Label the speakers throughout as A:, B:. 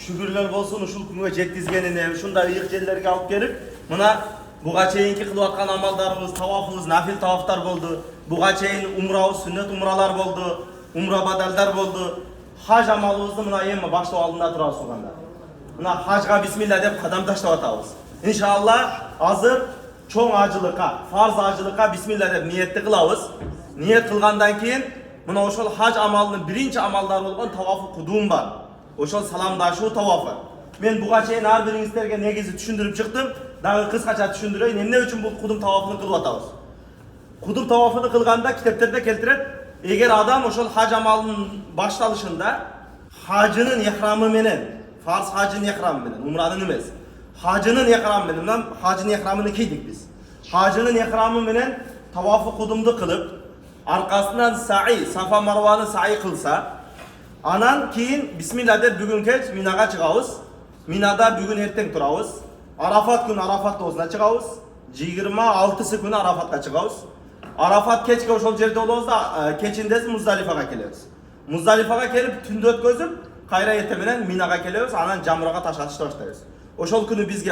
A: Şükürler olsun uşul kunga jetkizgenine, uşunday ıyık jellerge alıp kelip, mına buga çeyinki kılıp atkan amallarыбыз, tawafыбыз, nafil tawaftар boldu. Buga çeyin umrabыз, sünnet umralar boldu, umra badalдар boldu. Haj amalыбызды mına emmi başlap aldında turabыз suganda. Mına hajga bismillah dep kadam taşlap atabыз. İnşallah azır çoğ acılıka, farz acılıka bismillah dep niyetli kılabız. Niyet kılgandan keyin mına oşol haj amalının birinci amaldары болгон tawafı kudum var. Oşol salamdaşуу tawafı. Men buga çeyin har biringizlerge negizi түшүндүрүп чыктым. Дагы кыскача түшүндүрөйүн. Эмне үчүн бул кудум тавафын кылып атабыз? Кудум тавафын кылганда китептерде келтирет, эгер адам ошол хаж амалынын башталышында хажынын эхрамы менен, фарз хажынын эхрамы менен, умранын эмес, хажынын эхрамы менен, хажынын эхрамын кийдик биз. Хажынын эхрамы менен тавафы кудумду кылып, аркасынан саи, сафа марваны саи кылса, анан кийин бисмилlah деп бүгүн кеч Минага чыгабыз. Минада бүгүн эртең турабыз. Арафат күнү Арафат тоосуна чыгабыз. 26 күнү Арафатка чыгабыз. Арафат кечке ошол жерде болобуз да, кечиндеси Муздалифага келебиз. Муздалифага келип түндү өткөзүп, кайра эрте менен Минага келебиз, анан жамырага таш атышты баштайбыз. Ошол күнү бизге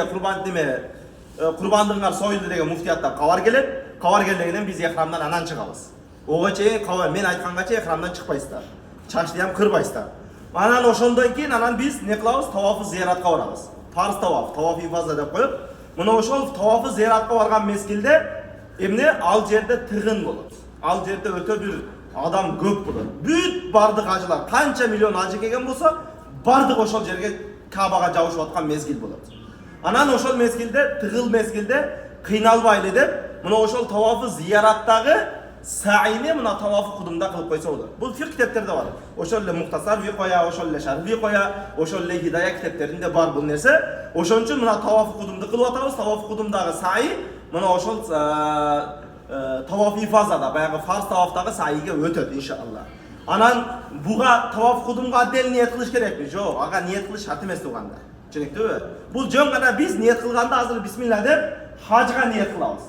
A: курбандыгыңар союлду деген муфтияттан кабар келет. Кабар келгенден биз эхрамдан анан чыгабыз. Ого чейин мен айтканга чейин эхрамдан чыкпайсыздар. Чачты ham кырбайсыздар. Анан ошондон кийин анан биз не кылабыз? Тавафы зияратка барабыз. Фарз таваф, таваф ифаза деп коюп, мына ошол тавафы зияратка барган мезгилде эмне ал жерде тыгын болот. Ал жерде өтө бир адам көп болот. Бүт бардык ажылар, канча миллион ажы келген болсо, бардык ошол жерге Кабага жабышып аткан мезгил болот. Анан ошол мезгилде, тыгыл мезгилде кыйналбайлы деп, мына ошол тавафы зияраттагы саини мына тавафы кудумда кылып койсо болот. Бул фик китептерде бар. Ошол эле Мухтасар Викоя, ошол эле Шарх Викоя, ошол эле Хидая китептеринде бар бул нерсе. Ошон үчүн мына тавафы кудумду кылып атабыз. Тавафы кудумдагы саи мына ошол таваф ифазада, баягы фарз тавафтагы саиге өтөт иншалла. Анан буга таваф кудумга отдельно ниет кылыш керекпи? Жок, ага ниет кылыш шарт эмес туганда. Түшүнүктүбү? Бул жөн гана биз ниет кылганда азыр бисмилlah деп хажга ниет кылабыз.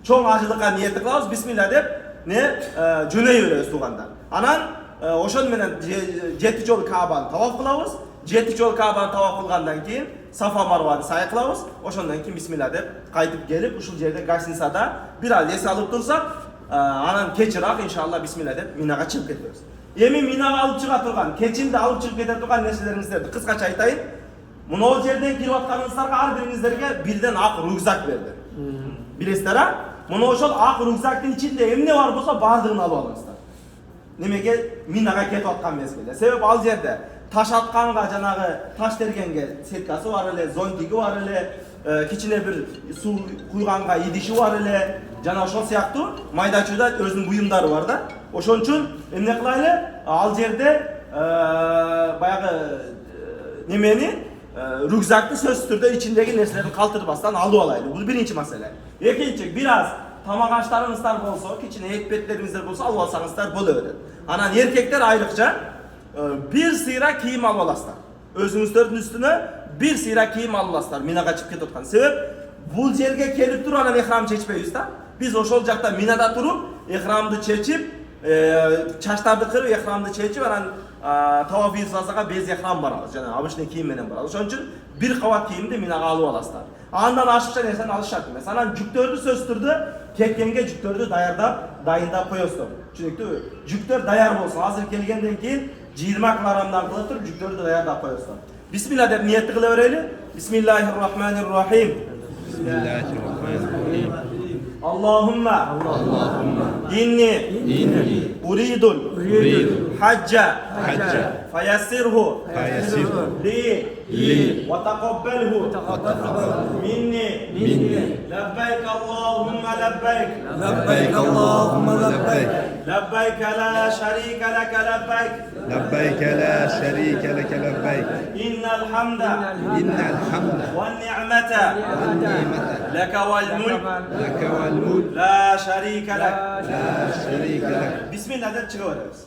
A: Чоң ажылыкка ниет кылабыз, бисмилlah деп жөнөй беребиз туганда. Анан ошон менен 7 жолу Кабаны таваф кылабыз. 7 жолу Кабаны таваф кылгандан кийин Сафа Марваны сай кылабыз. Ошондон кийин бисмилlah деп кайтып келип, ушул жерде гостиницада бир ай эс алып турсак, анан кечирак иншалла бисмилlah деп Минага чыгып кетебиз. Эми Минага алып чыга турган, кечинде алып чыгып кете турган нерселериңиздерди кыскача айтайын. Мына жерден кирип атканыңыздарга ар бириңиздерге бирден ак рюкзак берди. Билесиздер а? Мына ошол ак рюкзактын ичинде эмне бар болсо бардыгын алып алыңыздар. Немеге Минага кетип аткан мезгилде. Себеп ал жерде таш атканга жанагы таш тергенге сеткасы бар эле, зонтиги бар эле, кичине бир суу куйганга идиши бар эле, жана ошол сыяктуу майда чүйда өзүнүн буюмдары бар да. Ошон үчүн эмне кылайлы? Ал жерде баягы немени рюкзакты сөзсүз түрдө ичиндеги нерселерин калтырбастан алып алайлы. Бул биринчи маселе. Экинчи, бир аз тамак аштарыңыздар болсо, кичине этпеттериңиздер болсо алып алсаңыздар боло берет. Анан эркектер айрыкча бир сыйра кийим алып аласыздар. Өзүңүздөрдүн үстүнө бир сыйра кийим алып аласыздар. Минага чыгып кетип аткан. Себеп бул жерге келип туруп анан эхрам чечпейбиз да. Биз ошол жакта Минада туруп, эхрамды чечип, чачтарды кырып, эхрамды чечип, анан таваф ифазага без эхрам барабыз. Жана обычный кийим менен барабыз. Ошон үчүн бир кабат кийимди Минага алып аласыздар. Андан ашыкча нерсени алыш шарт эмес. Анан жүктөрдү сөзсүз түрдө кеткенге жүктөрдү дайындап коесуздар. Түшүнүктүбү? Жүктөр даяр болсун. Азыр келгенден кийин 20 килограммдан кылып туруп жүктөрдү даярдап коесуздар. Бисмилlah деп ниетти кыла берели. Бисмиллахир-рахманир-рахим.
B: Bismillahirrahmanirrahim.
A: Allahumma inni uridul hajja fayassirhu li wa taqabbalhu minni labbaik Allahumma labbaik
B: Labbaik Allahumma labbaik.
A: labbaik la sharika laka labbaik
B: Labbaik la sharika laka labbaik.
A: innal hamda
B: Innal hamda
A: wan ni'mata
B: wan ni'mata
A: laka wal mulk
B: laka wal mulk
A: la sharika lak.
B: la sharika lak.
A: Bismillah deb çıkıveririz.